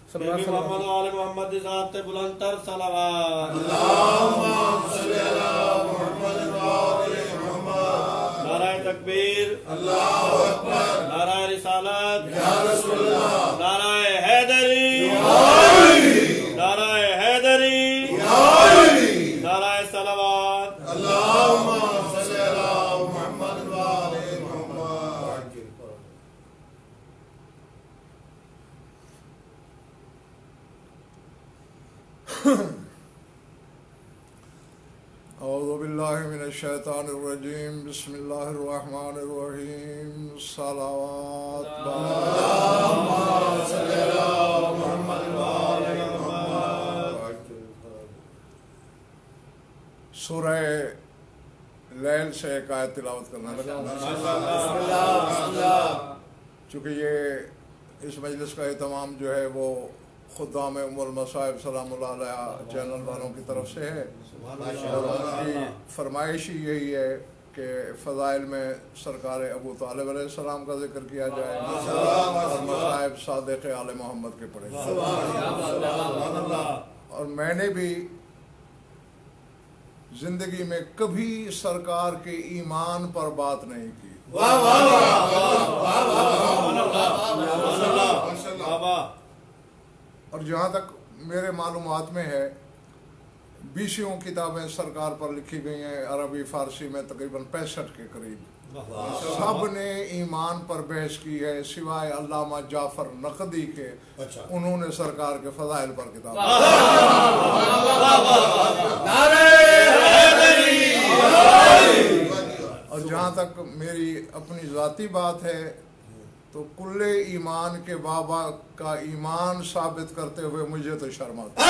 محمد و آل محمد ذات بلند تر صلوات اللهم صل علی محمد و آل محمد نعرہ تکبیر اللہ اکبر نعرہ رسالت یا رسول اللہ نعرہ حیدری نعرہ حیدری نعرہ صلوات اللهم صل علی محمد و آل محمد اعوذ باللہ من الشیطان الرجیم بسم اللہ الرحمن الرحیم صلوات سورہ لیل سے ایک آیت تلاوت کرنا لگا چونکہ یہ اس مجلس کا اہتمام جو ہے وہ خدام ام المصائب سلام اللہ علیہ چینل والوں کی طرف سے ہے اور ان کی فرمائش ہی یہی ہے کہ فضائل میں سرکار ابو طالب علیہ السلام کا ذکر کیا جائے اور مصائب صادق آل محمد کے پڑھے اور میں نے بھی زندگی میں کبھی سرکار کے ایمان پر بات نہیں کی اور جہاں تک میرے معلومات میں ہے 20 کتابیں سرکار پر لکھی گئی ہیں عربی فارسی میں تقریباً 65 کے قریب سب نے ایمان پر بحث کی ہے سوائے علامہ جعفر نقدی کے انہوں نے سرکار کے فضائل پر کتاب اور جہاں تک میری اپنی ذاتی بات ہے تو کل ایمان کے بابا کا ایمان ثابت کرتے ہوئے مجھے تو شرم آتی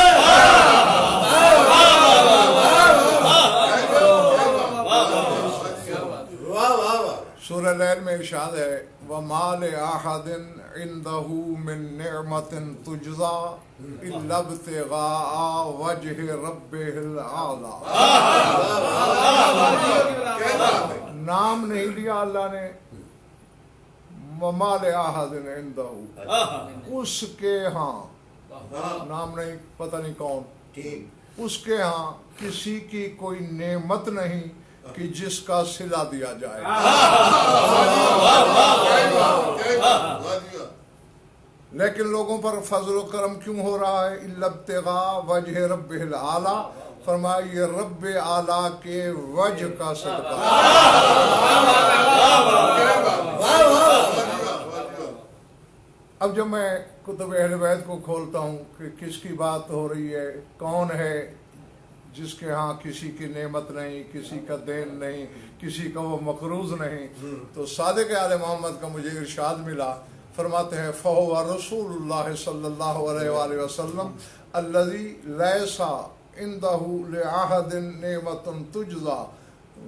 سورہ لیل میں ارشاد ہے وَمَا لِأَحَدٍ عِنْدَهُ مِن نِعْمَةٍ تُجْزَى إِلَّا ابْتِغَاءَ وَجْهِ رَبِّهِ الْأَعْلَى نام نہیں لیا اللہ نے وَمَا لِأَحَدٍ عِنْدَهُ اس کے ہاں نام نہیں پتہ نہیں کون اس کے ہاں کسی کی کوئی نعمت نہیں کہ جس کا صلہ دیا جائے لیکن لوگوں پر فضل و کرم کیوں ہو رہا ہے اِلَّا ابْتِغَاءَ وَجْهِ رَبِّهِ الْأَعْلَى فرمایا یہ رب اعلیٰ کے وجہ کا صدقہ اب جب میں کتب اہل بیت کو کھولتا ہوں کہ کس کی بات ہو رہی ہے کون ہے جس کے ہاں کسی کی نعمت نہیں کسی کا دین نہیں کسی کا وہ مقروض نہیں تو صادق آل محمد کا مجھے ارشاد ملا فرماتے ہیں فَهُوَ رسول اللہ صلی اللہ علیہ وآلہ وسلم الذی لیسا عندہ لعہد نعمت تجزا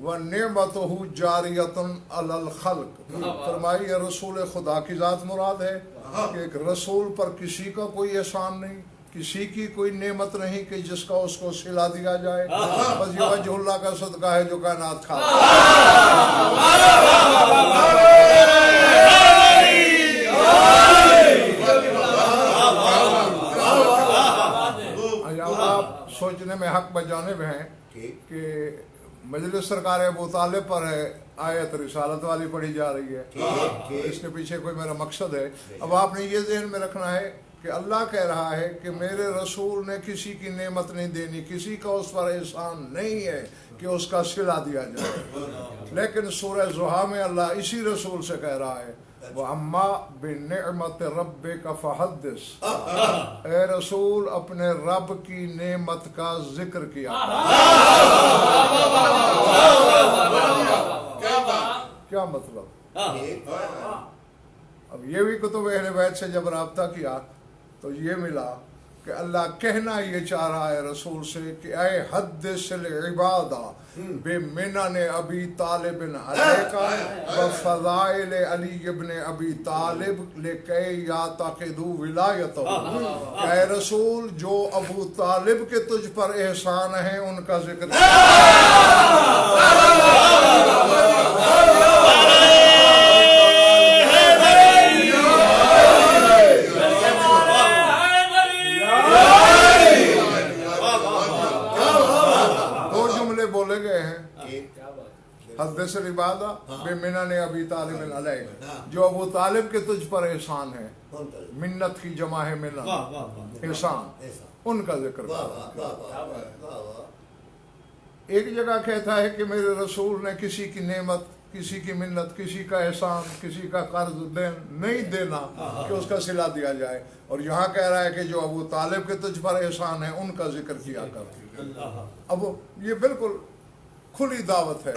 وَنِعْمَتُهُ جَارِيَةٌ عَلَى الْخَلْقِ فرمائیے رسول خدا کی ذات مراد ہے کہ ایک رسول پر کسی کا کوئی احسان نہیں کسی کی کوئی نعمت نہیں کہ جس کا اس کو صلہ دیا جائے بس یہ وجہ اللہ کا صدقہ ہے جو کائنات کھا آپ سوچنے میں حق بجانب ہیں کہ مجلس سرکار ابو طالب پر ہے آیت رسالت والی پڑھی جا رہی ہے اس کے پیچھے کوئی میرا مقصد ہے اب آپ نے یہ ذہن میں رکھنا ہے کہ اللہ کہہ رہا ہے کہ میرے رسول نے کسی کی نعمت نہیں دینی کسی کا اس پر احسان نہیں ہے کہ اس کا صلہ دیا جائے لیکن سورہ ضحیٰ میں اللہ اسی رسول سے کہہ رہا ہے وَأَمَّا بِنِعْمَةِ رَبِّكَ فَحَدِّثْ اے رسول اپنے رب کی نعمت کا ذکر کیا کیا مطلب اب یہ بھی کتب اہل بیت سے جب رابطہ کیا تو یہ ملا کہ اللہ کہنا یہ چاہ رہا ہے رسول سے کہ اے حدث العبادہ بمنن ابی طالب علیکا وفضائل علی ابن ابی طالب لکی یعتقدوا ولایتہ اے رسول جو ابو طالب کے تجھ پر احسان ہیں ان کا ذکر حدث العبادہ بمنن ابی طالب علیہ، جو ابو طالب کے تجھ پر احسان ہے، منت کی جمع ہے منن، واہ واہ واہ احسان، ان کا ذکر کرتا ہے۔ ایک جگہ کہتا ہے کہ میرے رسول نے کسی کی نعمت، کسی کی منت، کسی کا احسان، کسی کا قرض نہیں دینا کہ اس کا صلہ دیا جائے، اور یہاں کہہ رہا ہے کہ جو ابو طالب کے تجھ پر احسان ہے ان کا ذکر کیا کر۔ اب یہ بالکل کھلی دعوت ہے،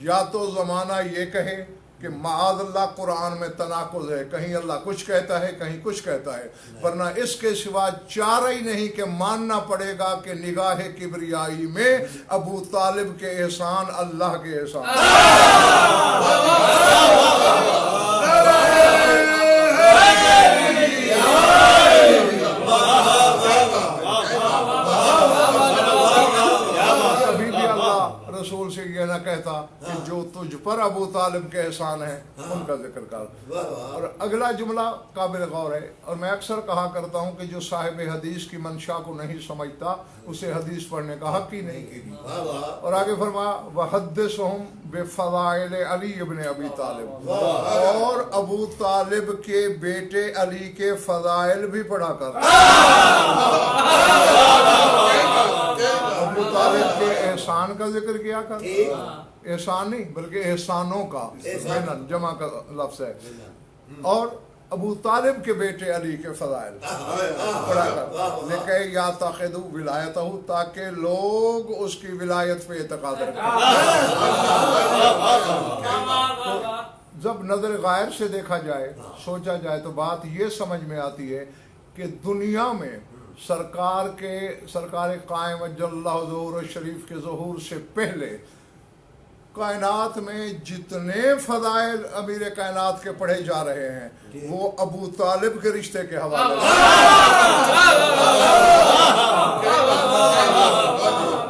یا تو زمانہ یہ کہے کہ معاذ اللہ قرآن میں تناقض ہے، کہیں اللہ کچھ کہتا ہے کہیں کچھ کہتا ہے، ورنہ اس کے سوا چارہ ہی نہیں کہ ماننا پڑے گا کہ نگاہ کبریائی میں ابو طالب کے احسان اللہ کے احسان۔ کبھی بھی اللہ رسول سے یہ نہ کہتا کہ جو تجھ پر ابو طالب کے احسان ہیں ان کا ذکر کر۔ اور اگلا جملہ قابل غور ہے، اور میں اکثر کہا کرتا ہوں کہ جو صاحب حدیث کی منشا کو نہیں سمجھتا اسے حدیث پڑھنے کا حق ہی نہیں۔ اور آگے فرمایا وحدثہم بفضائل علی ابن ابی طالب، اور ابو طالب کے بیٹے علی کے فضائل بھی پڑھا کر۔ ابو طالب کے احسان کا ذکر کیا کر، احسان نہیں بلکہ احسانوں کا، منن جمع کا لفظ ہے، اور ابو طالب کے بیٹے علی کے فضائل پڑھا کر، لیکن یا تاخذو ولایتہ، تاکہ لوگ اس کی ولایت پہ اعتقاد رکھیں۔ جب نظر غائب سے دیکھا جائے، سوچا جائے، تو بات یہ سمجھ میں آتی ہے کہ دنیا میں سرکار قائم اجل اللہ ظہور شریف کے ظہور سے پہلے کائنات میں جتنے فضائل امیر کائنات کے پڑھے جا رہے ہیں وہ ابو طالب کے رشتے کے حوالے سے۔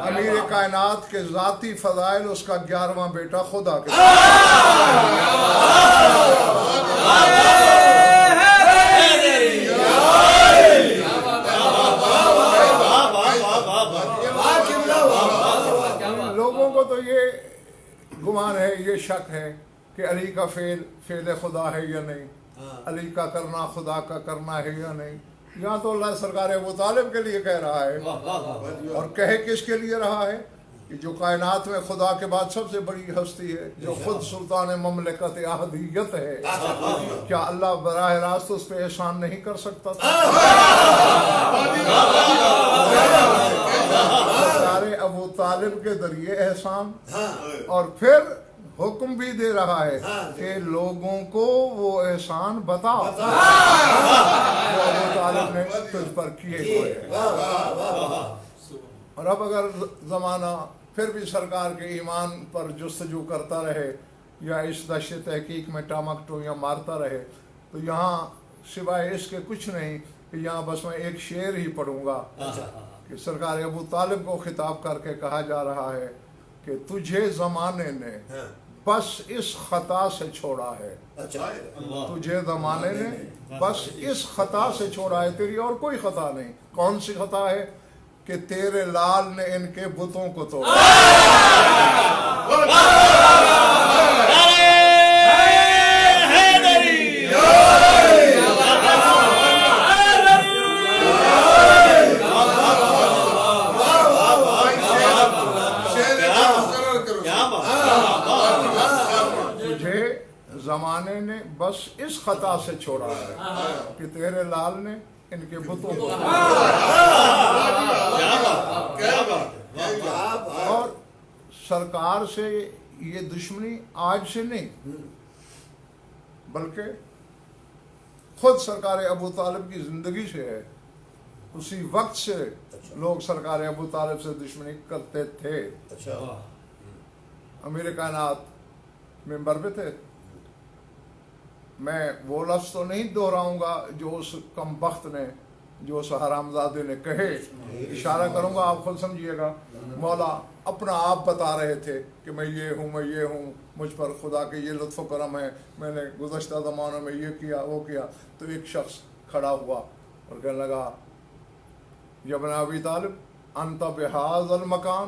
امیر کائنات کے ذاتی فضائل اس کا 11واں بیٹا خدا کے لوگوں کو تو یہ گمان ہے، یہ شک ہے کہ علی کا فعل خدا ہے یا نہیں، علی کا کرنا خدا کا کرنا ہے یا نہیں۔ یا تو اللہ سرکار ابو طالب کے لیے کہہ رہا ہے، اور کہے کس کے لیے رہا ہے کہ جو کائنات میں خدا کے بعد سب سے بڑی ہستی ہے، جو خود سلطان مملکت احدیت ہے، کیا اللہ براہ راست اس پہ احسان نہیں کر سکتا تھا؟ سارے ابو طالب کے ذریعے احسان، اور پھر حکم بھی دے رہا ہے کہ لوگوں کو وہ احسان بتا جو ابو طالب نے تجھ پر کیے ہوئے ہیں۔ اور اب اگر زمانہ پھر بھی سرکار کے ایمان پر جستجو کرتا رہے یا اس دشت تحقیق میں ٹامک ٹوئیاں مارتا رہے، تو یہاں سوائے اس کے کچھ نہیں کہ یہاں بس میں ایک شعر ہی پڑھوں گا کہ سرکار ابو طالب کو خطاب کر کے کہا جا رہا ہے کہ تجھے زمانے نے بس اس خطا سے چھوڑا ہے، تجھے زمانے نے بس اس خطا سے چھوڑا ہے، تیری اور کوئی خطا نہیں۔ کون سی خطا ہے؟ کہ تیرے لال نے ان کے بتوں کو توڑا۔ تجھے زمانے نے بس اس خطا سے چھوڑا ہے کہ تیرے لال نے ان کے بتوں کو، اور سرکار سے یہ دشمنی آج سے نہیں بلکہ خود سرکار ابو طالب کی زندگی سے ہے۔ اسی وقت سے لوگ سرکار ابو طالب سے دشمنی کرتے تھے۔ امیر کائنات ممبر پہ تھے، میں وہ لفظ تو نہیں دہراؤں گا جو اس کم بخت نے، جو اس حرامزادے نے کہے، اشارہ کروں گا، آپ خود سمجھیے گا۔ مولا اپنا آپ بتا رہے تھے کہ میں یہ ہوں، میں یہ ہوں، مجھ پر خدا کے یہ لطف و کرم ہے، میں نے گزشتہ زمانوں میں یہ کیا وہ کیا۔ تو ایک شخص کھڑا ہوا اور کہنے لگا یا ابن ابی طالب انت بہذا المکان،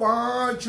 5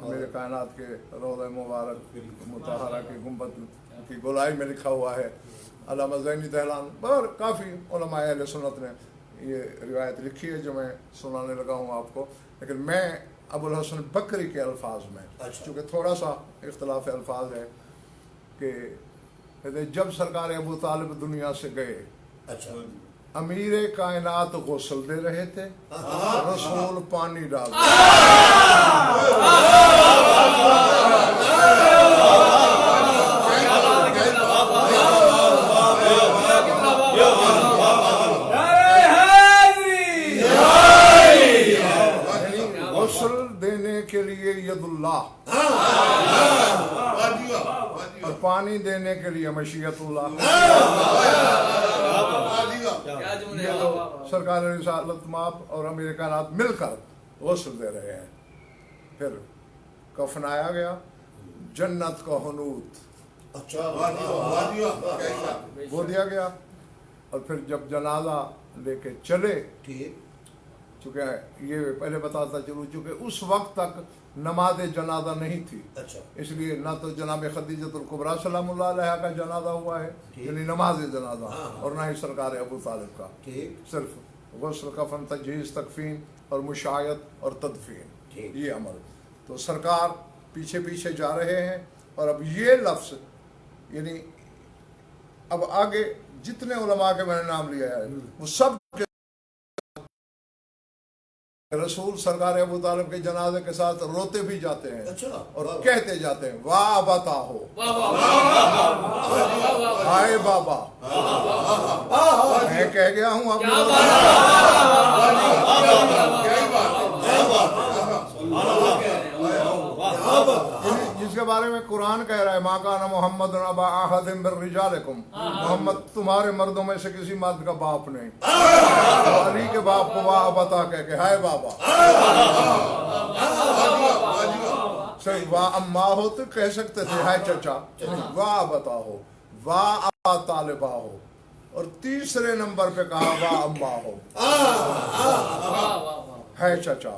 میرے کائنات کے روضہ مبارک مطہرہ کی گنبد کی گولائی میں لکھا ہوا ہے. علامہ زینی دہلان اور کافی علماء اہل سنت نے یہ روایت لکھی ہے جو میں سنانے لگا ہوں آپ کو. لیکن میں ابو الحسن بکری کے الفاظ میں, چونکہ تھوڑا سا اختلاف الفاظ ہے, کہ جب سرکار ابو طالب دنیا سے گئے, امیر کائنات غسل دے رہے تھے, رسول پانی ڈال غسل دینے کے لیے ید اللہ اور پانی دینے کے لیے مشیت اللہ. سرکار رسالت مآب اور امیر کائنات مل کر غسل دے رہے ہیں. پھر کفنایا گیا, جنت کا حنوط وہ دیا گیا, اور پھر جب جنازہ لے کے چلے, چونکہ یہ پہلے بتاتا چلوں چونکہ اس وقت تک نماز جنازہ نہیں تھی, اس لیے نہ تو جناب خدیجۃ الکبریٰ سلام اللہ علیہا کا جنازہ ہوا ہے یعنی نماز جنازہ, اور نہ ہی سرکار ابو طالب کا. صرف غسل, کفن, تجہیز, تکفین اور مشایعت اور تدفین, یہ عمل. تو سرکار پیچھے پیچھے جا رہے ہیں, اور اب یہ لفظ یعنی اب آگے جتنے علماء کے میں نے نام لیا ہے وہ سب رسول سرکار ابو طالب کے جنازے کے ساتھ روتے بھی جاتے ہیں اور کہتے جاتے ہیں واہ بتا ہو, ہائے بابا, میں کہہ گیا ہوں جس کے بارے میں قرآن کہہ رہا ہے ما کان محمد ابا احد من رجالکم, محمد تمہارے مردوں میں سے کسی مرد کا باپ نہیں. علی کے باپ کو واہ بتا کہہ کے ہائے بابا, صرف واہ اماں ہو تو کہہ سکتے تھے ہائے چچا, واہ بتا ہو, واہ ابا طالبہ ہو, اور تیسرے نمبر پہ کہا واہ اماں ہو, ہے چچا.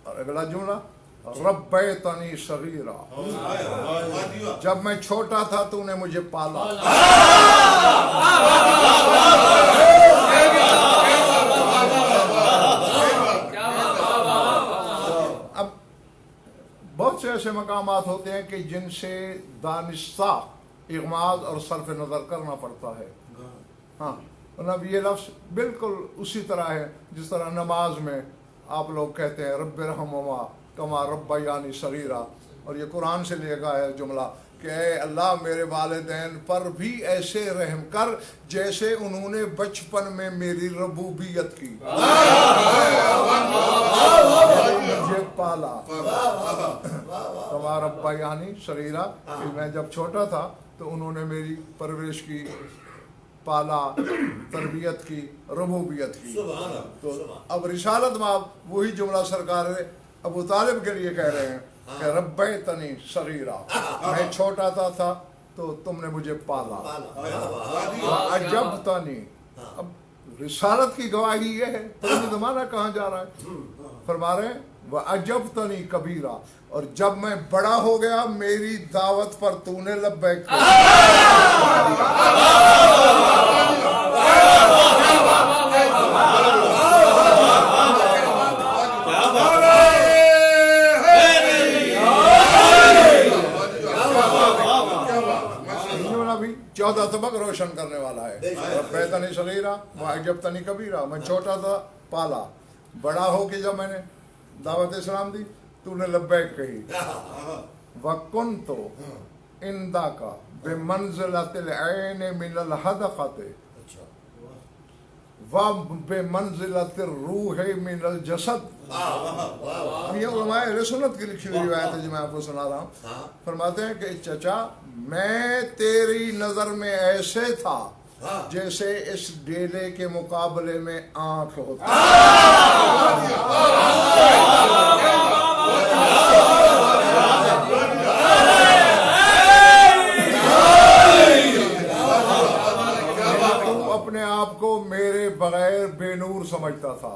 اور اگلا جملہ ربیتنی صغیرا, جب میں چھوٹا تھا تو نے مجھے پالا. اب بہت سے ایسے مقامات ہوتے ہیں کہ جن سے دانستہ اغماض اور صرف نظر کرنا پڑتا ہے. ہاں, اب یہ لفظ بالکل اسی طرح ہے جس طرح نماز میں آپ لوگ کہتے ہیں رب ارحمہما کما ربیانی صغیرا, اور یہ قرآن سے لیا گیا ہے جملہ کہ اے اللہ میرے والدین پر بھی ایسے رحم کر جیسے انہوں نے بچپن میں میری ربوبیت کی, مجھے پالا. کما ربیانی صغیرا, میں جب چھوٹا تھا تو انہوں نے میری پرورش کی, پالا, تربیت کی, ربوبیت کی. تو اب رسالت میں آپ وہی جملہ سرکار ابو طالب کے لیے کہہ رہے ہیں کہ ربیتنی صغیرا, میں چھوٹا تھا تو تم نے مجھے پالا. عجبتنی, اب رسالت کی گواہی یہ ہے, زمانہ کہاں جا رہا ہے, فرما رہے ہیں وعجبتنی کبیرا, اور جب میں بڑا ہو گیا میری دعوت پر تو نے لبیک کیا. چودہ طبق روشن کرنے والا ہے. ربیتنی صغیرا وعجبتنی کبیرا, میں چھوٹا تھا پالا, بڑا ہو کے جب میں نے دعوت اسلام دی تو نے لبیک کہی. وَكُنْتُ عِنْدَكَ بِمَنْزِلَةِ الْعَيْنِ مِنَ الْحَدَقَةِ وَبِمَنْزِلَةِ الرُّوحِ مِنَ الْجَسَدِ. یہ علماء اہل سنت کی لکھی ہوئی روایت ہے جو میں آپ کو سنا رہا ہوں. فرماتے ہیں کہ چچا میں تیری نظر میں ایسے تھا جیسے اس ڈیلے کے مقابلے میں آنکھ ہوتی. بغیر بے نور سمجھتا تھا.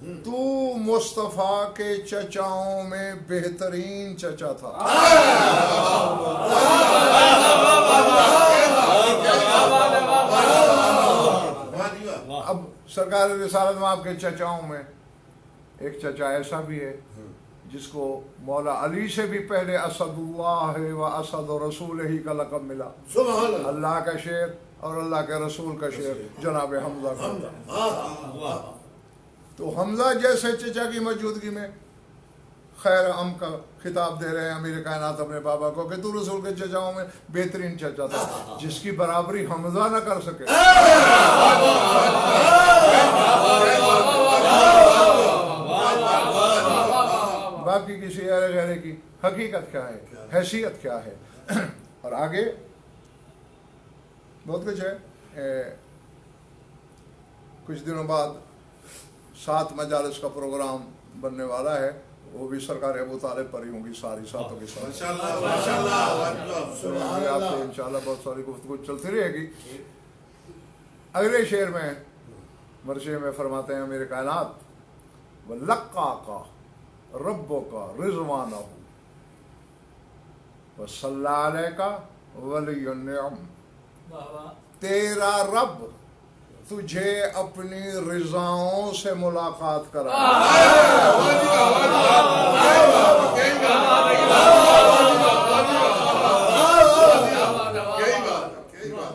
تو مصطفیٰ کے چچاؤں میں بہترین چچا تھا. اب سرکار رسالت میں آپ کے چچاؤں میں ایک چچا ایسا بھی ہے جس کو مولا علی سے بھی پہلے اسد اللہ و اسد رسول ہی کا لقب ملا. اللہ کا شیر اور اللہ کے رسول کا شیر جناب حمزہ کا. تو حمزہ جیسے چچا کی موجودگی میں خیر ام کا خطاب دے رہے ہیں امیر کائنات اپنے بابا کو کہ تو رسول کے چچاؤں میں بہترین چچا تھا جس کی برابری حمزہ نہ کر سکے. باقی کسی ایرے غیرے کی حقیقت کیا ہے, حیثیت کیا ہے. اور آگے بہت کچھ ہے. کچھ دنوں بعد 7 مجالس کا پروگرام بننے والا ہے, وہ بھی سرکار ابو طالب پر ہی ہوں گی ساری ساتوں کے ساتھ. آپ سے انشاءاللہ بہت ساری گفتگو چلتی رہے گی. اگلے شعر میں مرثیے میں فرماتے ہیں میرے کائنات وَلَقَّاكَ رَبُّكَ رِضْوَانَهُ وَصَلَّى عَلَيْكَ وَلِيُّ النِّعَمِ. تیرا رب تجھے اپنی رضاؤں سے ملاقات کرا,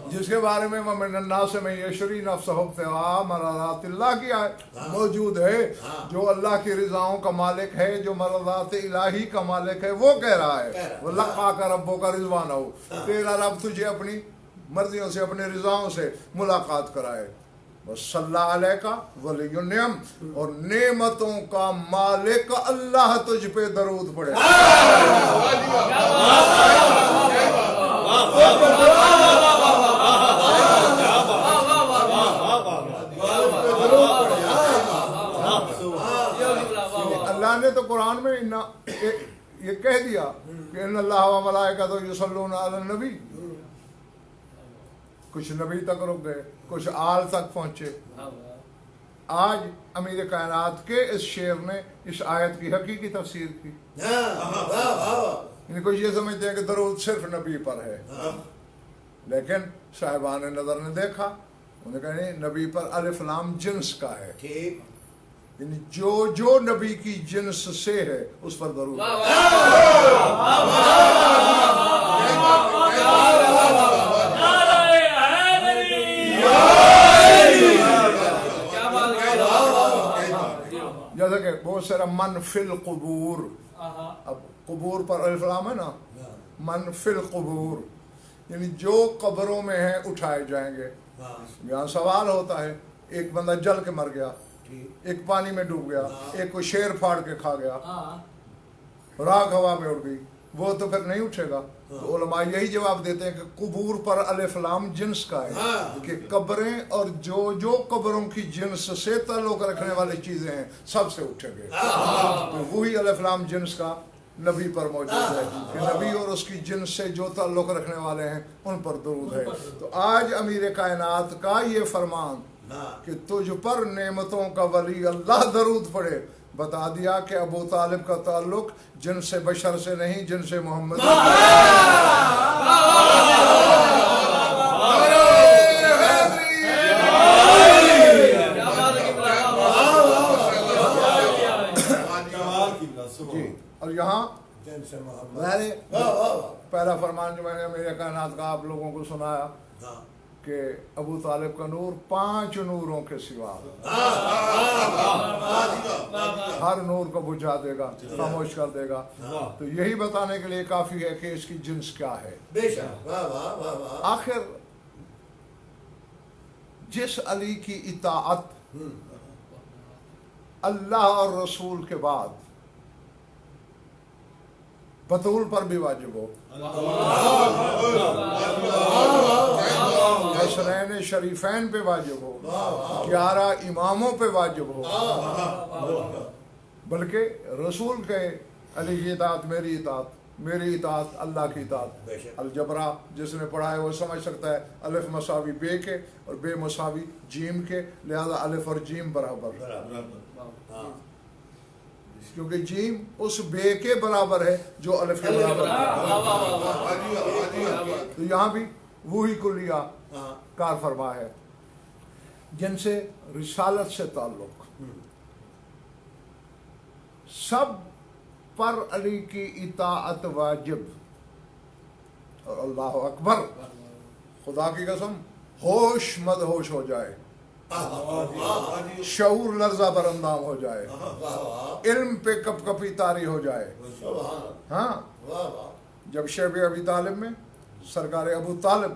جس کے بارے میں وَمِنَ النَّاسِ مَن يَشْرِي نَفْسَهُ ابْتِغَاءَ مَرْضَاتِ اللَّهِ کی آیت موجود ہے. جو اللہ کی رضاؤں کا مالک ہے, جو مرضات الہی کا مالک ہے, وہ کہہ رہا ہے وَلَقَّاكَ رَبُّكَ رِضْوَانَهُ, تیرا رب تجھے اپنی مرضیوں سے اپنی رضاؤں سے ملاقات کرائے. وَصَلَّى عَلَيْكَ وَلِيُّ النِّعَمِ, اور نعمتوں کا مالک اللہ تجھ پہ درود پڑھے. اللہ نے تو قرآن میں یہ کہہ دیا کہ ان اللہ و ملائکتہ یصلون علی النبی. کچھ نبی تک رک گئے, کچھ آل تک پہنچے. آج امیر کائنات کے اس شعر نے اس آیت کی حقیقی تفسیر کی. یعنی کچھ یہ سمجھتے ہیں کہ درود صرف نبی پر ہے, لیکن صاحبان نظر نے دیکھا, انہوں نے کہا نہیں, نبی پر الف لام جنس کا ہے, یعنی جو نبی کی جنس سے ہے اس پر درود جیسا کہ بہت سارا من فی القبور, اب قبور پر الف لام ہے نا, من فی القبور یعنی جو قبروں میں ہیں اٹھائے جائیں گے. یہاں سوال ہوتا ہے, ایک بندہ جل کے مر گیا, ایک پانی میں ڈوب گیا, ایک کو شیر پھاڑ کے کھا گیا, راکھ ہوا میں اڑ گئی, وہ تو پھر نہیں اٹھے گا. تو علماء یہی جواب دیتے ہیں کہ قبور پر الف لام جنس کا ہے, کہ قبریں اور جو قبروں کی جنس سے تعلق رکھنے والی چیزیں ہیں سب سے اٹھے گے. تو وہی الف لام جنس کا نبی پر موجود ہے کہ نبی اور اس کی جنس سے جو تعلق رکھنے والے ہیں ان پر درود ہے. تو آج امیر کائنات کا یہ فرمان کہ تجھ پر نعمتوں کا ولی اللہ درود پڑھے, بتا دیا کہ ابو طالب کا تعلق جن سے بشر سے نہیں, جن سے محمد جی. اور یہاں پہلا فرمان جو میں نے میرے کائنات کا آپ لوگوں کو سنایا کہ ابو طالب کا نور 5 نوروں کے سوا ہر نور کو بجھا دے گا, خاموش کر دے گا. تو یہی بتانے کے لیے کافی ہے کہ اس کی جنس کیا ہے. آخر جس علی کی اطاعت اللہ اور رسول کے بعد بطول پر بھی واجب ہو, حسنین شریفین پہ واجب ہو, 11 اماموں پہ واجب ہو, بلکہ رسول کے علی کی اطاعت میری اطاعت میری اطاعت اللہ کی اطاعت. الجبرا جس نے پڑھا ہے وہ سمجھ سکتا ہے الف مساوی بے کے اور بے مساوی جیم کے، لہذا الف اور جیم برابر، کیونکہ جیم اس بے کے برابر ہے جو الف کے برابر ہے. تو یہاں بھی وہی کلیہ کار فرما ہے جن سے رسالت سے تعلق. سب پر علی کی اطاعت واجب. اور اللہ اکبر، خدا کی قسم ہوش مد ہوش ہو جائے، شعور لرزہ بر اندام ہو جائے، علم پہ کپ کپی طاری ہو جائے. ہاں، جب شیب ابی طالب میں سرکار ابو طالب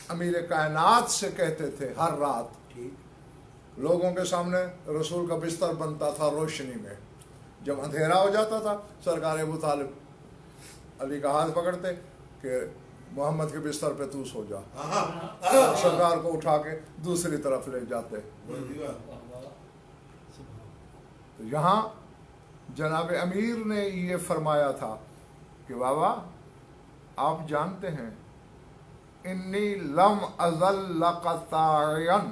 امیر کائنات سے کہتے تھے ہر رات، لوگوں کے سامنے رسول کا بستر بنتا تھا روشنی میں، جب اندھیرا ہو جاتا تھا سرکار ابو طالب علی کا ہاتھ پکڑتے کہ محمد کے بستر پہ تو سو جا، سرکار کو اٹھا کے دوسری طرف لے جاتے. تو یہاں جناب امیر نے یہ فرمایا تھا کہ بابا آپ جانتے ہیں انی لم ازل لقطاعن،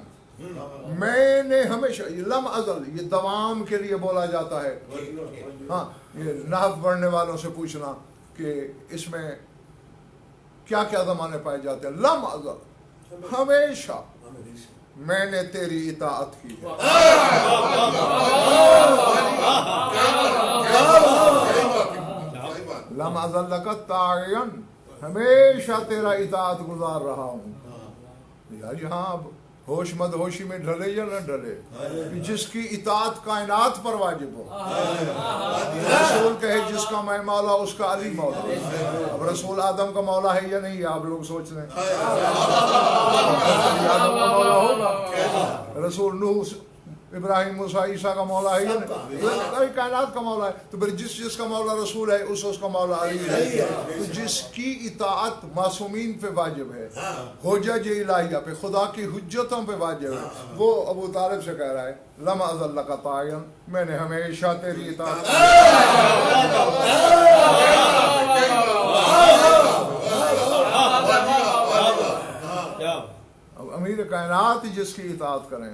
میں نے ہمیشہ، یہ لم ازل یہ دوام کے لیے بولا جاتا ہے. ہاں، یہ نحو پڑھنے والوں سے پوچھنا کہ اس میں کیا کیا زمانے پائے جاتے ہیں. لم ازل ہمیشہ میں نے تیری اطاعت کی ہے. لم ازل لقطاعن، ہمیشہ تیرا اطاعت گزار رہا ہوں. یار یہاں اب ہوش مد ہوشی میں ڈھلے یا نہ ڈھلے، جس کی اطاعت کائنات پر واجب ہو. رسول کہے جس کا میں مولا اس کا علی مولا. اب رسول آدم کا مولا ہے یا نہیں، آپ لوگ سوچ رہے ہیں. آدم کا مولا ہوگا، رسول نوح ابراہیم موسیٰ عیسیٰ کا مولا ہے یا نہیں، کائنات کا مولا ہے. تو پھر جس کا مولا رسول ہے اس کا مولا علی ہے. تو جس کی اطاعت معصومین پہ واجب ہے، حجج الہیہ پہ، خدا کی حجتوں پہ واجب ہے، وہ ابو طالب سے کہہ رہا ہے لم ازل لقطاعا، میں نے ہمیشہ تیری اطاعت. امیر کائنات جس کی اطاعت کریں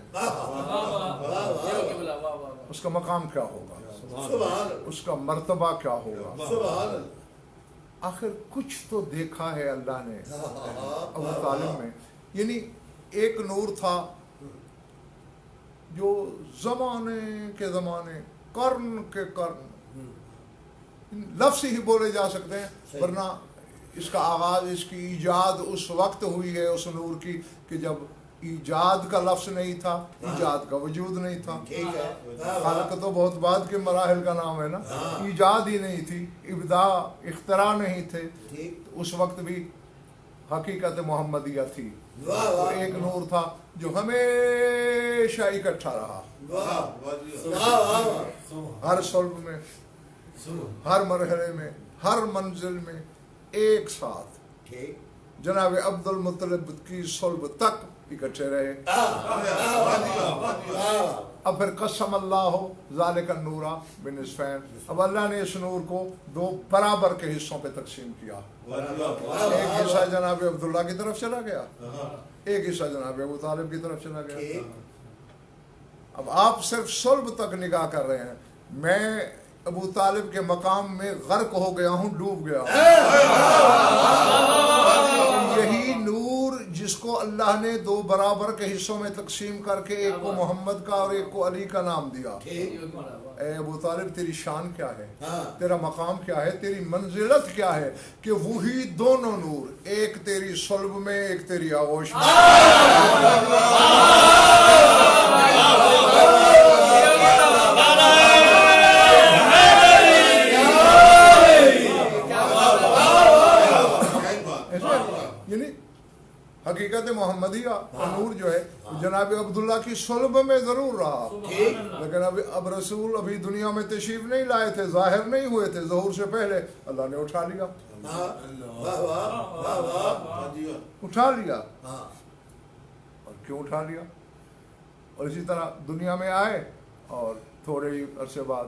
اس کا مقام کیا ہوگا، اس کا مرتبہ کیا ہوگا. آخر کچھ تو دیکھا ہے اللہ نے ابو طالب میں. یعنی ایک نور تھا جو زمانے کے زمانے، قرن کے قرن، لفظ ہی بولے جا سکتے ہیں، ورنہ اس کا آغاز، اس کی ایجاد اس وقت ہوئی ہے اس نور کی کہ جب ایجاد کا لفظ نہیں تھا، ایجاد کا وجود نہیں تھا. خلق تو بہت بعد کے مراحل کا نام ہے نا، ایجاد ہی نہیں تھی، ابداع اختراع نہیں تھے. اس وقت بھی حقیقت محمدیہ تھی. ایک نور تھا جو ہمیشہ اکٹھا رہا، ہر صلب میں، ہر مرحلے میں، ہر منزل میں ایک ساتھ جناب عبد المطلب کی صلب تک اکٹھے رہے. اب پھر قسم اللہ ذالک النورا بنصفین، اب اللہ نے اس نور کو دو برابر کے حصوں پہ تقسیم کیا. ایک حصہ جناب عبداللہ کی طرف چلا گیا، ایک حصہ جناب ابو طالب کی طرف چلا گیا. اب آپ صرف صلب تک نگاہ کر رہے ہیں، میں ابو طالب کے مقام میں غرق ہو گیا ہوں، ڈوب گیا ہوں. یہی نور جس کو اللہ نے دو برابر کے حصوں میں تقسیم کر کے ایک کو محمد کا اور ایک کو علی کا نام دیا. اے ابو طالب تیری شان کیا ہے، تیرا مقام کیا ہے، تیری منزلت کیا ہے کہ وہی دونوں نور، ایک تیری صلب میں ایک تیری آغوش میں. حقیقت محمدیہ کا نور جو ہے جناب عبداللہ کی صلب میں ضرور رہا، لیکن اب رسول ابھی دنیا میں تشریف نہیں لائے تھے، ظاہر نہیں ہوئے تھے، ظہور سے پہلے اللہ نے اٹھا لیا. اٹھا لیا. اور کیوں اٹھا لیا؟ اور اسی طرح دنیا میں آئے اور تھوڑے ہی عرصے بعد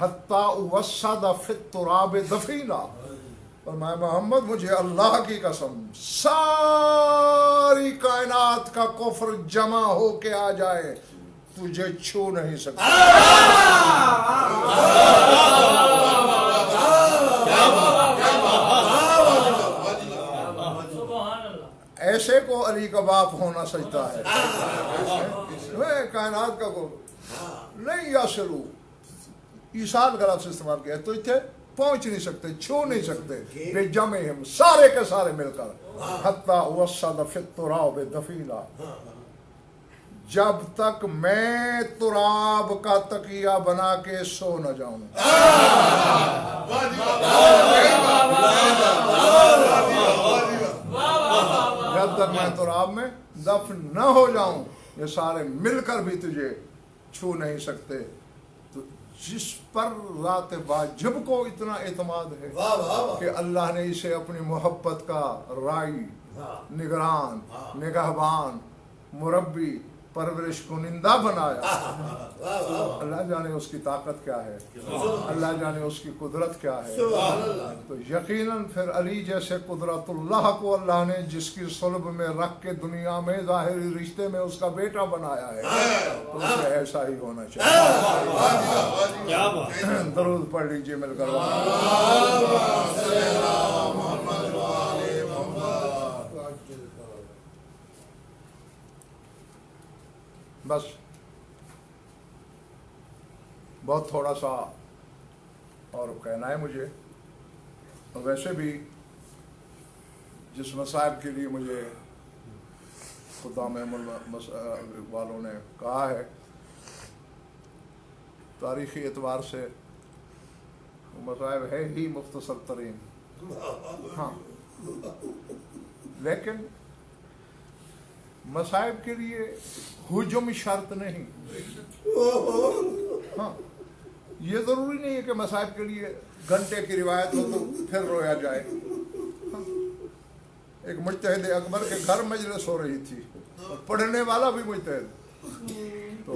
حتی وسد فی التراب دفینا، فرمایا محمد مجھے اللہ کی قسم ساری کائنات کا کفر جمع ہو کے آ جائے تجھے چھو نہیں سکتا۔ ایسے کو علی کا باپ ہونا سجتا ہے، کائنات کا کو نہیں یاسلو ایصال کا لفظ استعمال کیا تو اتنے پہنچ نہیں سکتے، چھو نہیں سکتے، بے جمع ہم سارے کے سارے مل کر حتی وسد فی التراب دفینا، جب تک میں تراب کا تکیہ بنا کے سو نہ جاؤں، جب تک میں تراب میں دفن نہ ہو جاؤں یہ سارے مل کر بھی تجھے چھو نہیں سکتے۔ تو جس پر ذات واجب کو اتنا اعتماد ہے کہ اللہ نے اسے اپنی محبت کا رائی، نگران، نگہبان، مربی، پرورش کنندہ بنایا، اللہ جانے اس کی طاقت کیا ہے، اللہ جانے اس کی قدرت کیا ہے۔ تو یقیناً پھر علی جیسے قدرت اللہ کو اللہ نے جس کی صلب میں رکھ کے دنیا میں ظاہری رشتے میں اس کا بیٹا بنایا ہے تو اسے ایسا ہی ہونا چاہیے۔ درود پڑھ لیجیے مل کر۔ بس بہت تھوڑا سا اور کہنا ہے مجھے، ویسے بھی جس مصائب کے لیے مجھے خدا محمد والوں نے کہا ہے تاریخی اعتبار سے وہ مصائب ہے ہی مختصر ترین، ہاں، لیکن مصائب کے لیے ہجوم شرط نہیں، ہاں، یہ ضروری نہیں ہے کہ مصائب کے لیے گھنٹے کی روایت ہو تو پھر رویا جائے۔ ہاں، ایک مجتہد اکبر کے گھر مجلس ہو رہی تھی اور پڑھنے والا بھی مجتہد، تو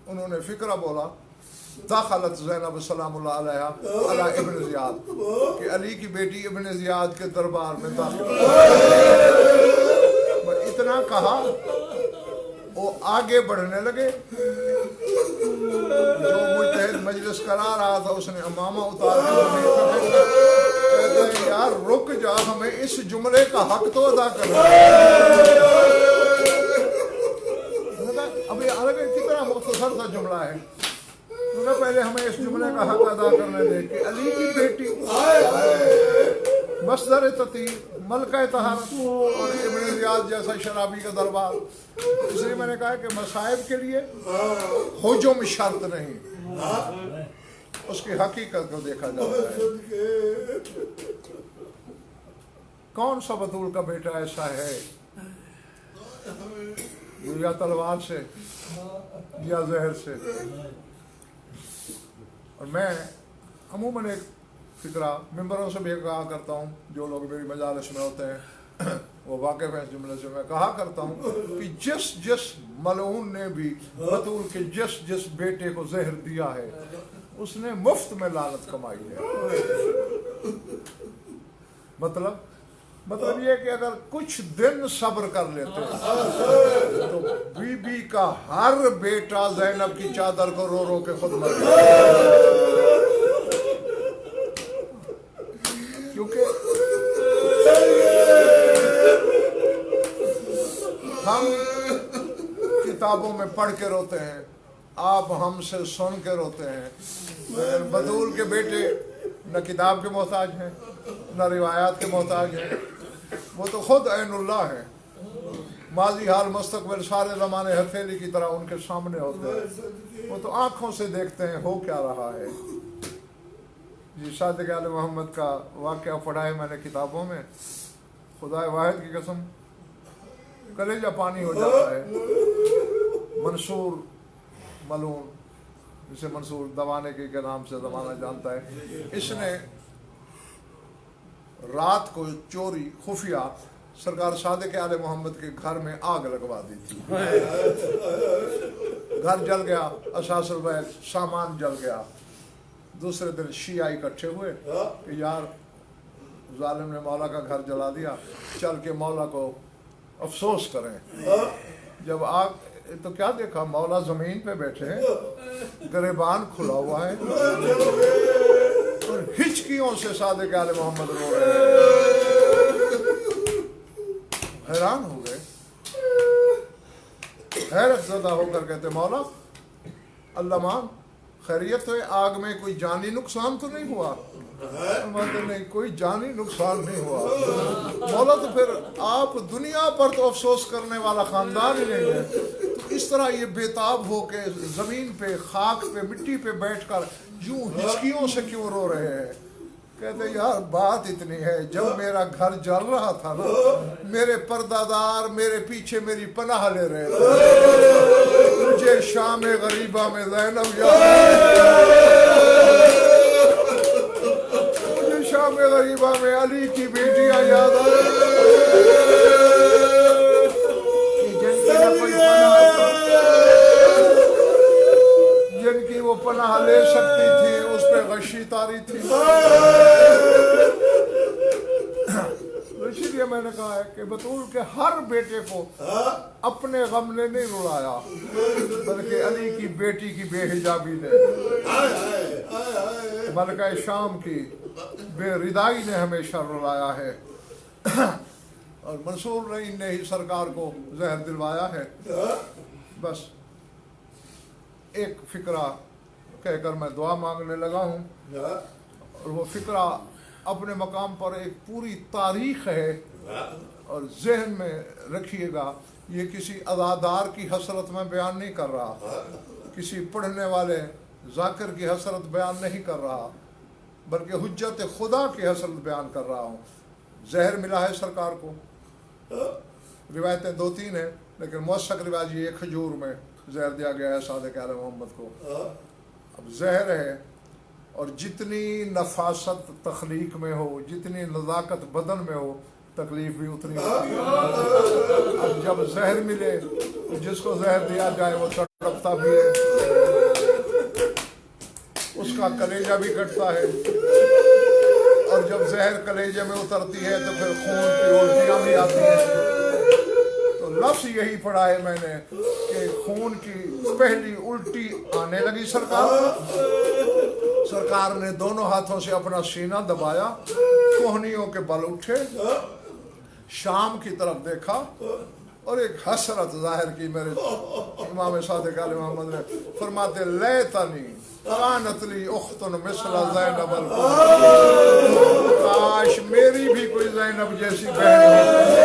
انہوں نے فکرہ بولا داخلت زینب سلام اللہ علیہ علی ابن زیاد، کہ علی کی بیٹی ابن زیاد کے دربار میں داخل، اتنا کہا وہ آگے بڑھنے لگے، جو مجتہد مجلس کرا رہا تھا اس نے امامہ اتار کے کہتے ہیں یار رک جا، ہمیں اس جملے کا حق تو ادا کرنا ہے۔ ابھی الگ کتنا مختصر سا جملہ ہے، پہلے ہمیں اس جملے کا حق ادا کرنے دے کہ علی کی بیٹی مصدر تطہیر، ملکہ طہارت، اور ابن زیاد جیسا شرابی کا دربار۔ اس لیے میں نے کہا کہ مصائب کے لیے ہجوم شرط نہیں، اس کی حقیقت کو دیکھا جاتا ہے۔ کون سا بطول کا بیٹا ایسا ہے یا تلوار سے یا زہر سے؟ اور میں عموماً ایک فکرہ ممبروں سے بھی کہا کرتا ہوں، جو لوگ میری مجالس میں ہوتے ہیں وہ واقف ہیں اس جملے سے، میں کہا کرتا ہوں کہ جس جس ملعون نے بھی بطول کے جس جس بیٹے کو زہر دیا ہے اس نے مفت میں لعنت کمائی ہے۔ مطلب یہ کہ اگر کچھ دن صبر کر لیتے تو بی بی کا ہر بیٹا زینب کی چادر کو رو رو کے خود مر گیا، کیونکہ ہم کتابوں میں پڑھ کے روتے ہیں، آپ ہم سے سن کے روتے ہیں۔ بطول کے بیٹے نہ کتاب کے محتاج ہیں نہ روایات کے محتاج ہیں، وہ تو خود عین اللہ ہے، ماضی حال مستقبل سارے زمانے ہتھیلی کی طرح ان کے سامنے ہوتے ہیں، وہ تو آنکھوں سے دیکھتے ہیں ہو کیا رہا ہے۔ جی صادق آل محمد کا واقعہ پڑھا ہے میں نے کتابوں میں، خدا واحد کی قسم کلیجہ پانی ہو جاتا ہے۔ منصور ملعون، جسے منصور دوانے کے نام سے زمانہ جانتا ہے، اس نے رات کو چوری خفیہ سرکار صادق آل محمد کے گھر میں آگ لگوا دی تھی۔ گھر جل گیا، اساس البیت سامان جل گیا۔ دوسرے دن شیعہ اکٹھے ہوئے کہ یار ظالم نے مولا کا گھر جلا دیا، چل کے مولا کو افسوس کریں۔ جب آگ تو کیا دیکھا، مولا زمین پہ بیٹھے ہیں، گریبان کھلا ہوا ہے اور ہچکیوں سے صادق آل محمد رو رہے ہیں۔ حیران ہو گئے، حیرت زدہ ہو کر کہتے مولا اللہ مان خیریت ہے، آگ میں کوئی جانی نقصان تو نہیں ہوا؟ نہیں، کوئی جانی نقصان نہیں ہوا۔ مولا تو پھر آپ دنیا پر تو افسوس کرنے والا خاندان ہی نہیں ہے، تو اس طرح یہ بےتاب ہو کے زمین پہ، خاک پہ، مٹی پہ بیٹھ کر یوں ہچکیوں سے کیوں رو رہے ہیں؟ کہتے یار بات اتنی ہے، جب میرا گھر جل رہا تھا نا، میرے پردادار میرے پیچھے میری پناہ لے رہے تھے، مجھے شام غریبہ میں زینب شام غریبہ میں علی کی بیٹیاں یاد آ جن کی وہ پناہ لے سکتی تھی، اس پہ غشی تاری تھی۔ اسی لیے میں نے کہا ہے کہ بطول کے ہر بیٹے کو اپنے غم نے نہیں رلایا، بلکہ علی کی بیٹی کی بے حجابی نے، ملکہ شام کی بے ردائی نے ہمیشہ رلایا ہے، اور منصور رعین نے ہی سرکار کو زہر دلوایا ہے۔ بس ایک فقرہ کہہ کر میں دعا مانگنے لگا ہوں، اور وہ فقرہ اپنے مقام پر ایک پوری تاریخ ہے، اور ذہن میں رکھیے گا یہ کسی ادادار کی حسرت میں بیان نہیں کر رہا، کسی پڑھنے والے ذاکر کی حسرت بیان نہیں کر رہا، بلکہ حجت خدا کی حسرت بیان کر رہا ہوں۔ زہر ملا ہے سرکار کو، روایتیں 2-3 ہیں، لیکن موثق روایت یہ کھجور میں زہر دیا گیا ہے صادق آل محمد کو۔ اب زہر ہے، اور جتنی نفاست تخلیق میں ہو، جتنی نزاکت بدن میں ہو، تکلیف بھی اتنی ہوتی ہے۔ اب جب زہر ملے، جس کو زہر دیا جائے وہ تڑپتا بھی ہے، اس کا کلیجہ بھی کٹتا ہے، اور جب زہر کلیجے میں اترتی ہے تو پھر خون کی الٹیاں بھی آتی ہیں۔ تو لفظ یہی پڑھا ہے میں نے کہ خون کی پہلی الٹی آنے لگی سرکار نے دونوں ہاتھوں سے اپنا سینہ دبایا، کوہنیوں کے بل اٹھے، شام کی طرف دیکھا، اور ایک حسرت ظاہر کی میرے امام صادق علیہ محمد نے، فرماتے لیتنی کانت لی اخت مثل زینب کاش میری بھی کوئی زینب جیسی بہن ہوتی،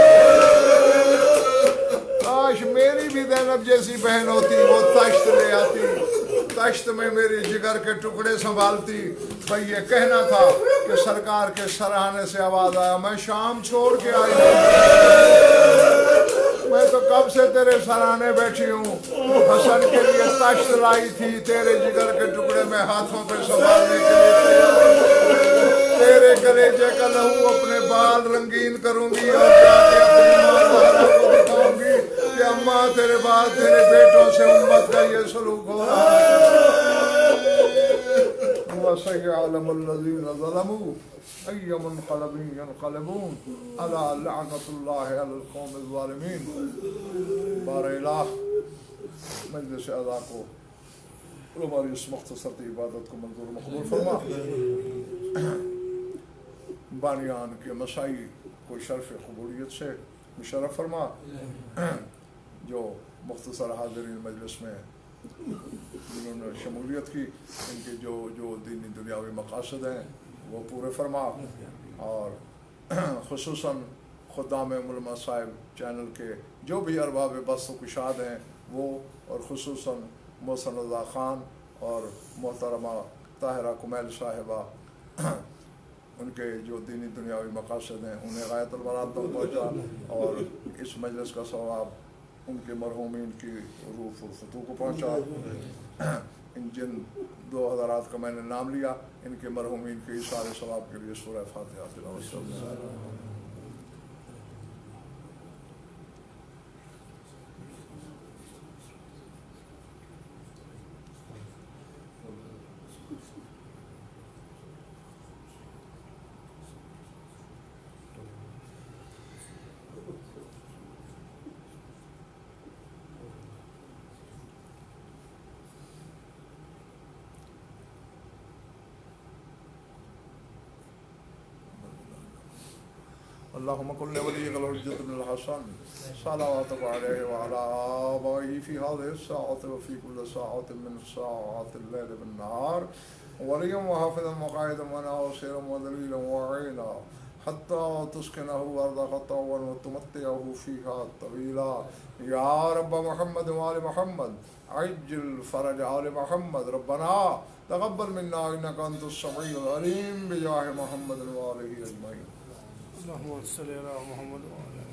کاش میری بھی زینب جیسی بہن ہوتی، وہ تشت لے آتی، تشت میں میری جگر کے ٹکڑے سنبھالتی۔ بھئی یہ کہنا تھا کہ سرکار کے سراہنے سے آواز آیا میں شام چھوڑ کے آئی ہوں، میں تو کب سے تیرے سراہنے بیٹھی ہوں، حسن کے لیے تشت لائی تھی، تیرے جگر کے ٹکڑے میں ہاتھوں پہ سنبھالنے کے لیے، تیرے کلیجے کا لہو اپنے بال رنگین کروں گی، اور جا کے اپنی ماں زہرا کو دکھاؤں گی کہ اماں تیرے بعد تیرے بیٹوں سے امت کا یہ سلوک ہو رہا ہے۔ وَسَيَعْلَمُ الَّذِينَ ظَلَمُوا أَيَّ مُنْقَلَبٍ يَنْقَلِبُونَ أَلَا لَعْنَةُ اللَّهِ عَلَى الْقَوْمِ الظَّالِمِينَ۔ بار الہ مجلس اعضاء کو ہماری اس مختصر عبادت کو منظور مقبول فرما، بانیان کے مسائی کو شرف قبولیت سے مشرف فرما، جو مختصر حاضرین مجلس میں جنہوں نے شمولیت کی، ان کے جو دینی دنیاوی مقاصد ہیں وہ پورے فرما، اور خصوصاً خدام علماء صاحب چینل کے جو بھی ارباب بست و کشاد ہیں وہ، اور خصوصاً محسن رضا خان اور محترمہ طاہرہ کمیل صاحبہ، ان کے جو دینی دنیاوی مقاصد ہیں انہیں غایت المراد تک پہنچا، اور اس مجلس کا ثواب ان کے مرحومین کی روح و فتوح کو پہنچا۔ ان جن 2 حضرات کا میں نے نام لیا، ان کے مرحومین کے سارے ثواب کے لیے سورہ فاتحہ تلاوت۔ اللهم كن لوليك الحجة بن الحسن صلواتك عليه وعلى آبائه في هذه الساعة وفي كل ساعة من ساعات الليل بالنهار وليا وحافظا وقائدا وناصرا ودليلا وعينا حتى تسكنه أرضك طوعا وتمتعه فيها طويلا يا رب محمد وآل محمد عجل فرج آل محمد ربنا تقبل منا إنك أنت السميع العليم بجاه محمد وآله أجمعين. اللهم صل على محمد وعلى